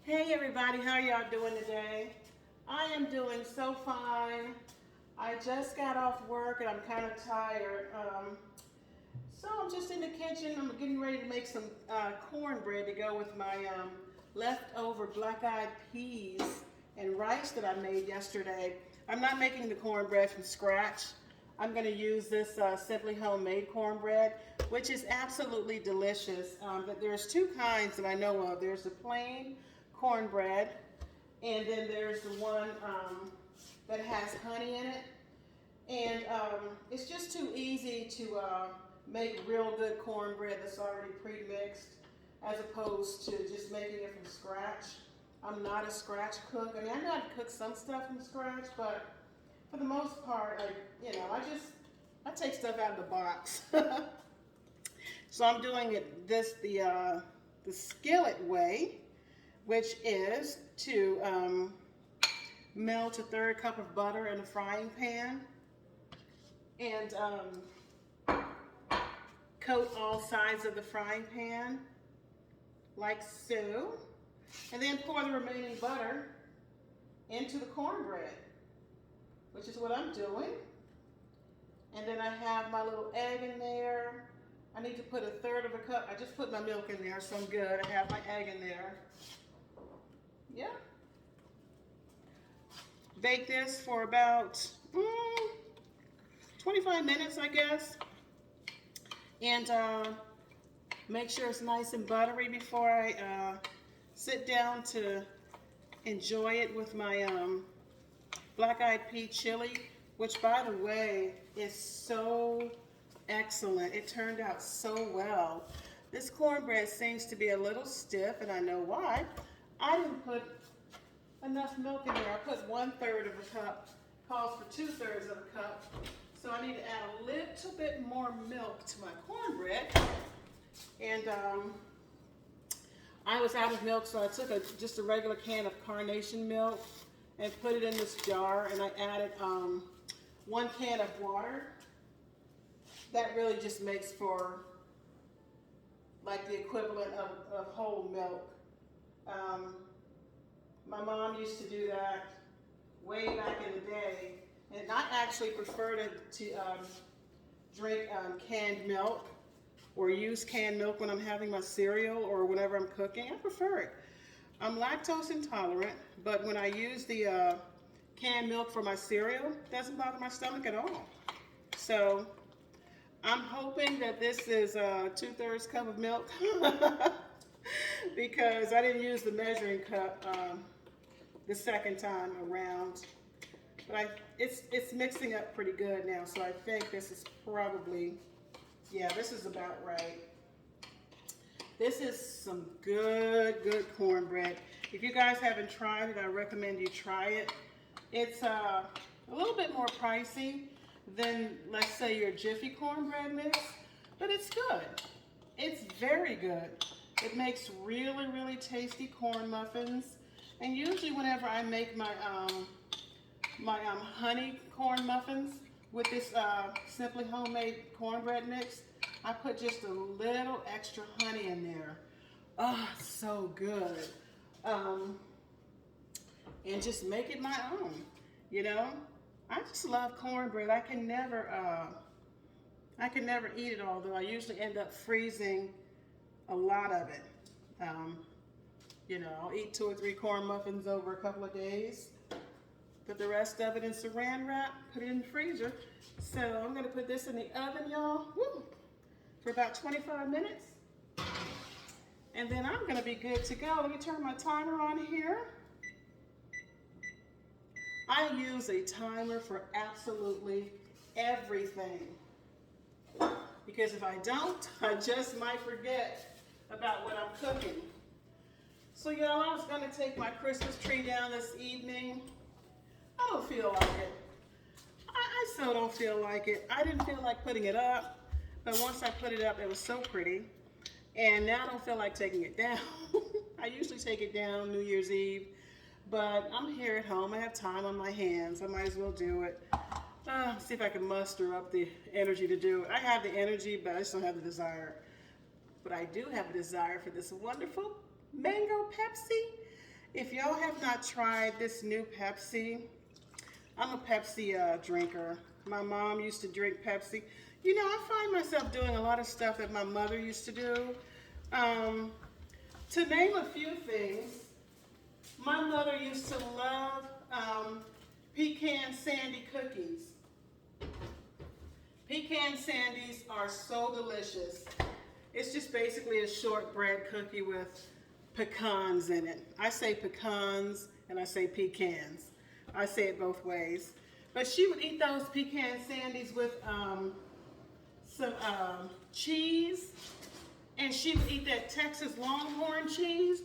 Hey everybody, how y'all doing today? I am doing so fine. I just got off work and I'm kind of tired. So I'm just in the kitchen. I'm getting ready to make some cornbread to go with my leftover black-eyed peas and rice that I made yesterday. I'm not making the cornbread from scratch. I'm going to use this Simply Homemade cornbread, which is absolutely delicious. But there's two kinds that I know of. There's the plain cornbread, and then there's the one that has honey in it. And it's just too easy to make real good cornbread that's already pre-mixed as opposed to just making it from scratch. I'm not a scratch cook. I mean, I know how to cook some stuff from scratch, but for the most part, I take stuff out of the box. So I'm doing it the skillet way, which is to melt a third cup of butter in a frying pan and coat all sides of the frying pan like so, and then pour the remaining butter into the cornbread, which is what I'm doing. And then I have my little egg in there. I need to put a third of a cup. I just put my milk in there, so I'm good. I have my egg in there. Yeah. Bake this for about 25 minutes, I guess. And make sure it's nice and buttery before I sit down to enjoy it with my black-eyed pea chili, which, by the way, is so excellent. It turned out so well. This cornbread seems to be a little stiff, and I know why. I didn't put enough milk in there. I put 1/3 of a cup, calls for 2/3 of a cup. So I need to add a little bit more milk to my cornbread. And I was out of milk, so I took just a regular can of carnation milk and put it in this jar, and I added 1 can of water. That really just makes for like the equivalent of whole milk. My mom used to do that way back in the day, and I actually prefer to drink canned milk or use canned milk when I'm having my cereal or whenever I'm cooking. I prefer it. I'm lactose intolerant, but when I use the canned milk for my cereal, it doesn't bother my stomach at all. So I'm hoping that this is 2/3 cup of milk because I didn't use the measuring cup the second time around. But it's mixing up pretty good now, so I think this is probably, yeah, this is about right. This is some good cornbread. If you guys haven't tried it, I recommend you try it. It's a little bit more pricey than, let's say, your Jiffy cornbread mix, but it's good. It's very good. It makes really tasty corn muffins. And usually whenever I make my honey corn muffins with this Simply Homemade cornbread mix, I put just a little extra honey in there. Oh, so good. And just make it my own, you know? I just love cornbread. I can never eat it all, though. I usually end up freezing a lot of it. You know, I'll eat 2 or 3 corn muffins over a couple of days. Put the rest of it in saran wrap, put it in the freezer. So I'm gonna put this in the oven, y'all, for about 25 minutes. And then I'm gonna be good to go. Let me turn my timer on here. I use a timer for absolutely everything. Because if I don't, I just might forget about what I'm cooking. So y'all, I was gonna take my Christmas tree down this evening. I don't feel like it. I so don't feel like it. I didn't feel like putting it up, but once I put it up, it was so pretty. And now I don't feel like taking it down. I usually take it down New Year's Eve, but I'm here at home. I have time on my hands. I might as well do it. See if I can muster up the energy to do it. I have the energy, but I just don't have the desire. But I do have a desire for this wonderful mango Pepsi. If y'all have not tried this new Pepsi, I'm a Pepsi drinker. My mom used to drink Pepsi. You know, I find myself doing a lot of stuff that my mother used to do. To name a few things, my mother used to love pecan sandy cookies. Pecan sandies are so delicious. It's just basically a shortbread cookie with pecans in it. I say pecans and I say pecans. I say it both ways. But she would eat those pecan sandies with some cheese, and she would eat that Texas Longhorn cheese.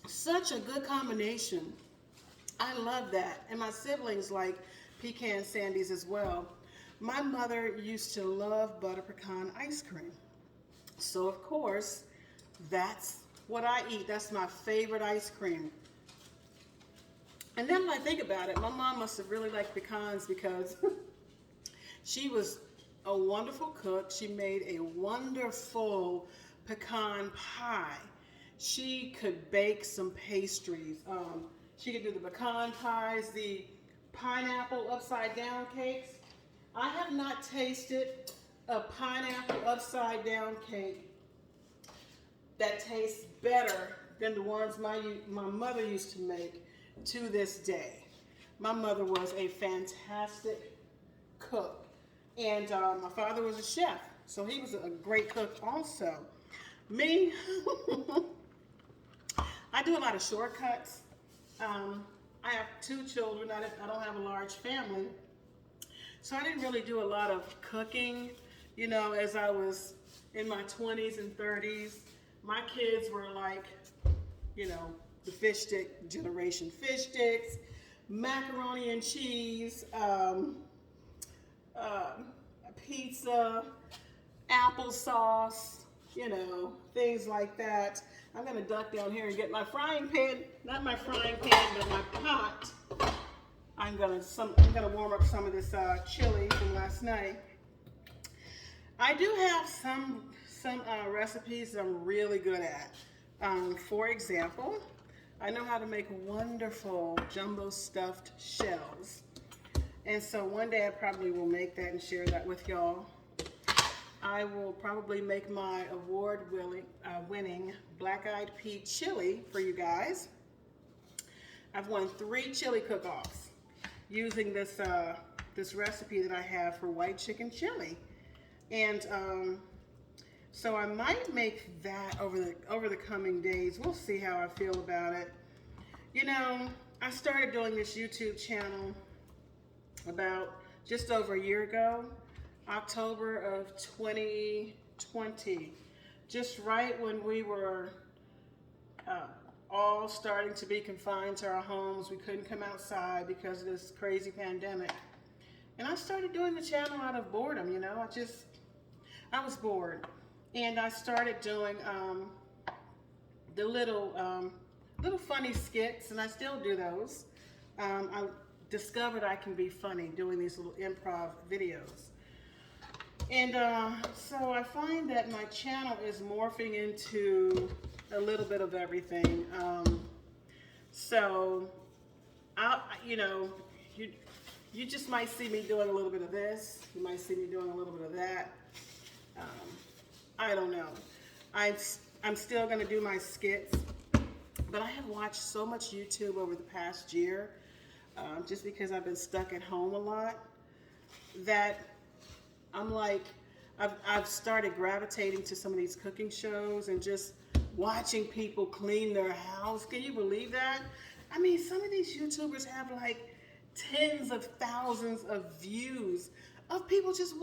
Such a good combination. I love that. And my siblings like pecan sandies as well. My mother used to love butter pecan ice cream. So of course, that's what I eat. That's my favorite ice cream. And then when I think about it, my mom must have really liked pecans because she was a wonderful cook. She made a wonderful pecan pie. She could bake some pastries. She could do the pecan pies, the pineapple upside down cakes. I have not tasted a pineapple upside down cake that tastes better than the ones my mother used to make to this day. My mother was a fantastic cook, and my father was a chef, so he was a great cook also. Me, I do a lot of shortcuts. I have 2 children. I don't have a large family. So I didn't really do a lot of cooking, you know, as I was in my 20s and 30s. My kids were like, you know, the fish stick generation. Fish sticks, macaroni and cheese, pizza, applesauce, you know, things like that. I'm gonna duck down here and get my frying pan, not my frying pan, but my pot. I'm gonna warm up some of this chili from last night. I do have some recipes that I'm really good at. For example, I know how to make wonderful jumbo stuffed shells. And so one day I probably will make that and share that with y'all. I will probably make my award-winning black-eyed pea chili for you guys. I've won 3 chili cook-offs using this this recipe that I have for white chicken chili. And so I might make that over the coming days. We'll see how I feel about it. You know, I started doing this YouTube channel about just over a year ago, October of 2020, just right when we were all starting to be confined to our homes. We couldn't come outside because of this crazy pandemic. And I started doing the channel out of boredom, you know. I was bored. And I started doing the little funny skits, and I still do those. I discovered I can be funny doing these little improv videos. And so I find that my channel is morphing into a little bit of everything. So, you just might see me doing a little bit of this. You might see me doing a little bit of that. I don't know. I'm still going to do my skits, but I have watched so much YouTube over the past year, just because I've been stuck at home a lot, that I'm like, I've started gravitating to some of these cooking shows and just watching people clean their house. Can you believe that? I mean, some of these YouTubers have like tens of thousands of views of people just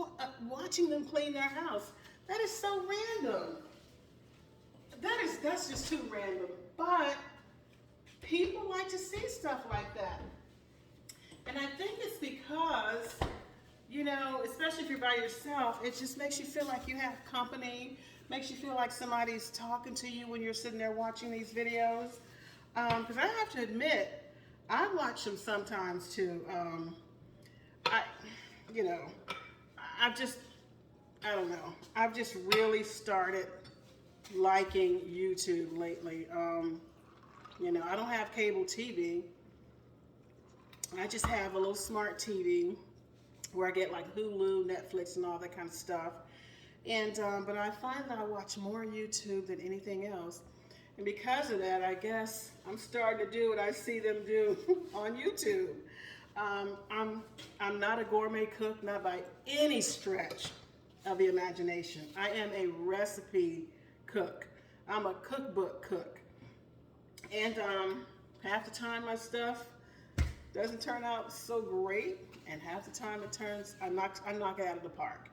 watching them clean their house. That is so random. That's just too random. But people like to see stuff like that. And I think it's because, you know, especially if you're by yourself, it just makes you feel like you have company, makes you feel like somebody's talking to you when you're sitting there watching these videos. Because I have to admit, I watch them sometimes too. I don't know. I've just really started liking YouTube lately. You know, I don't have cable TV. I just have a little smart TV where I get like Hulu, Netflix, and all that kind of stuff. And but I find that I watch more YouTube than anything else. And because of that, I guess I'm starting to do what I see them do on YouTube. I'm not a gourmet cook, not by any stretch of the imagination. I am a recipe cook. I'm a cookbook cook. And half the time my stuff doesn't turn out so great, and half the time I knock it out of the park.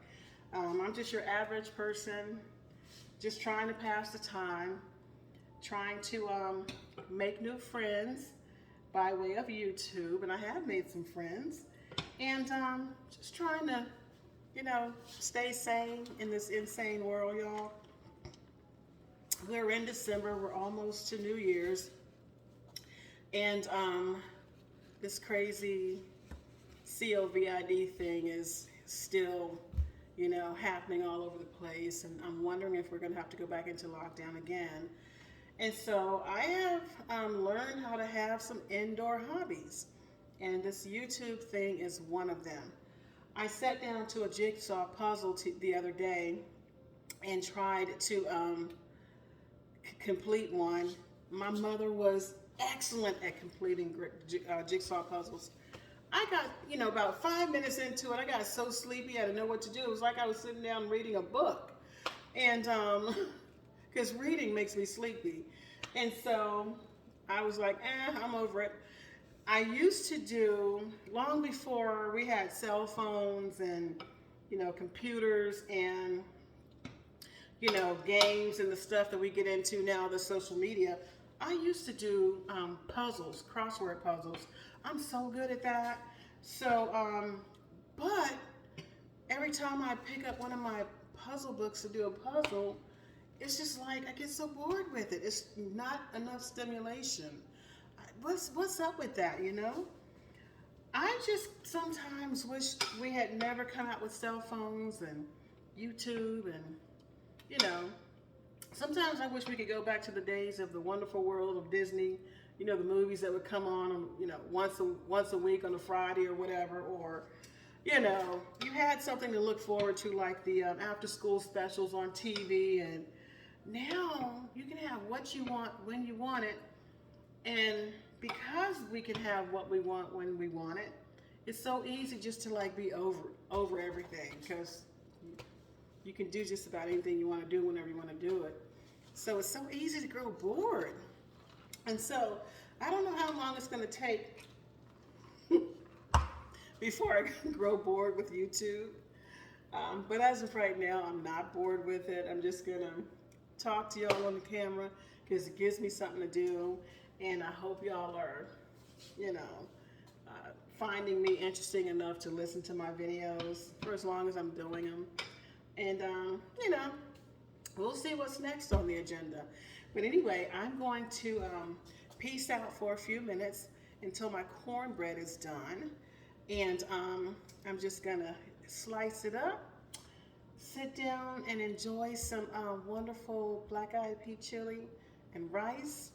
I'm just your average person, just trying to pass the time, trying to make new friends by way of YouTube, and I have made some friends, and just trying to, you know, stay sane in this insane world, y'all. We're in December, we're almost to New Year's, and this crazy COVID thing is still, you know, happening all over the place, and I'm wondering if we're going to have to go back into lockdown again. And so I have learned how to have some indoor hobbies, and this YouTube thing is one of them. I sat down to a jigsaw puzzle the other day and tried to complete one. My mother was excellent at completing jigsaw puzzles. I got, you know, about 5 minutes into it, I got so sleepy, I didn't know what to do. It was like I was sitting down reading a book. And, because reading makes me sleepy. And so I was like, I'm over it. I used to do, long before we had cell phones and, you know, computers and, you know, games and the stuff that we get into now, the social media, I used to do puzzles, crossword puzzles. I'm so good at that. So, but every time I pick up one of my puzzle books to do a puzzle, it's just like I get so bored with it. It's not enough stimulation. What's up with that, you know? I just sometimes wish we had never come out with cell phones and YouTube and, you know, sometimes I wish we could go back to the days of the wonderful world of Disney, you know, the movies that would come on, you know, once a week on a Friday or whatever, or, you know, you had something to look forward to, like the after school specials on TV, and now you can have what you want when you want it, and because we can have what we want when we want it, it's so easy just to like be over everything, because you can do just about anything you want to do whenever you want to do it. So it's so easy to grow bored. And so I don't know how long it's going to take before I grow bored with YouTube. But as of right now, I'm not bored with it. I'm just going to talk to y'all on the camera because it gives me something to do. And I hope y'all are, you know, finding me interesting enough to listen to my videos for as long as I'm doing them. And, you know, we'll see what's next on the agenda. But anyway, I'm going to peace out for a few minutes until my cornbread is done. And I'm just going to slice it up, sit down, and enjoy some wonderful black-eyed pea chili and rice.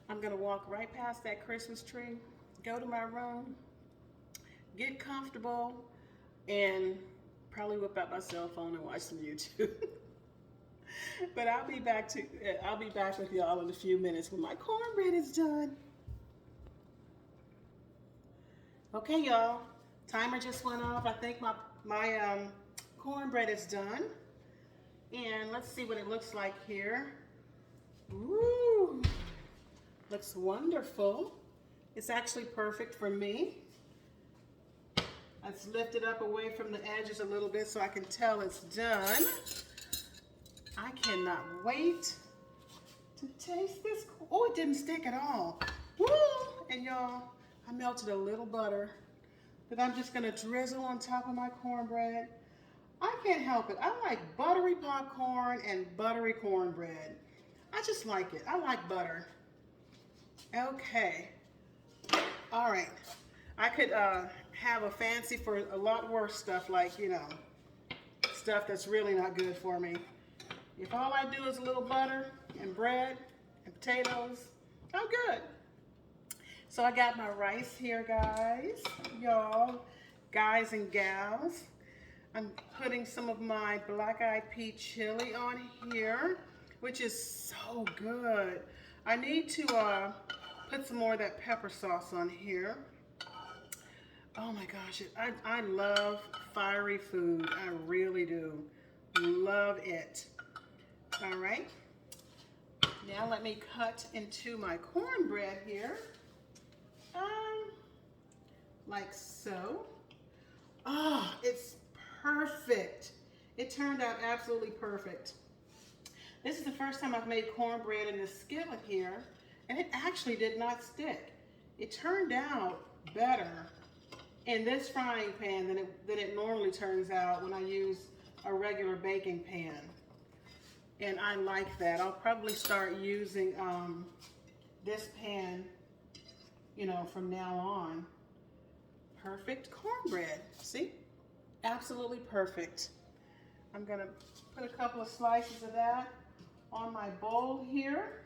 I'm going to walk right past that Christmas tree, go to my room, get comfortable, and probably whip out my cell phone and watch some YouTube. But I'll be back with y'all in a few minutes when my cornbread is done. Okay, y'all. Timer just went off. I think my cornbread is done. And let's see what it looks like here. Ooh, looks wonderful. It's actually perfect for me. Let's lift it up away from the edges a little bit so I can tell it's done. I cannot wait to taste this. Oh, it didn't stick at all. Woo! And y'all, I melted a little butter that I'm just gonna drizzle on top of my cornbread. I can't help it. I like buttery popcorn and buttery cornbread. I just like it. I like butter. Okay. All right. I could have a fancy for a lot worse stuff, like, you know, stuff that's really not good for me. If all I do is a little butter and bread and potatoes Oh, good. So I got my rice here, guys, y'all, guys and gals. I'm putting some of my black-eyed pea chili on here, which is so good. I need to put some more of that pepper sauce on here. Oh my gosh, I love fiery food. I really do. Love it. All right. Now let me cut into my cornbread here. Like so. Oh, it's perfect. It turned out absolutely perfect. This is the first time I've made cornbread in this skillet here, and it actually did not stick. It turned out better in this frying pan than it normally turns out when I use a regular baking pan. And I like that. I'll probably start using this pan, you know, from now on. Perfect cornbread. See? Absolutely perfect. I'm gonna put a couple of slices of that on my bowl here.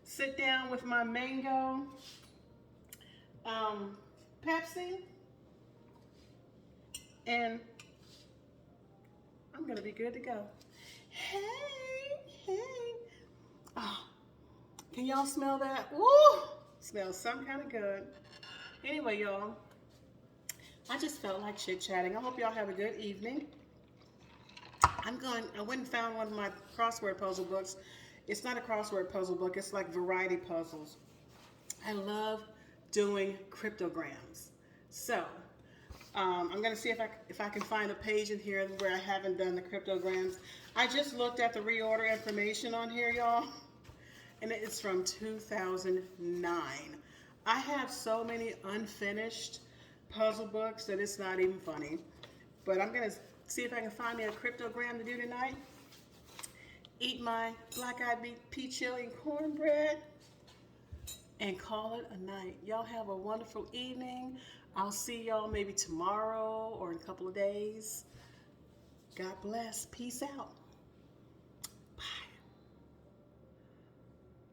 Sit down with my mango Pepsi, and I'm gonna be good to go. Hey. Oh, can y'all smell that? Woo! Smells some kind of good. Anyway, y'all, I just felt like chit-chatting. I hope y'all have a good evening. I went and found one of my crossword puzzle books. It's not a crossword puzzle book, it's like variety puzzles. I love doing cryptograms. So, I'm gonna see if I can find a page in here where I haven't done the cryptograms. I just looked at the reorder information on here, y'all, and it's from 2009. I have so many unfinished puzzle books that it's not even funny. But I'm gonna see if I can find me a cryptogram to do tonight. Eat my black-eyed pea chili and cornbread and call it a night. Y'all have a wonderful evening. I'll see y'all maybe tomorrow or in a couple of days. God bless. Peace out.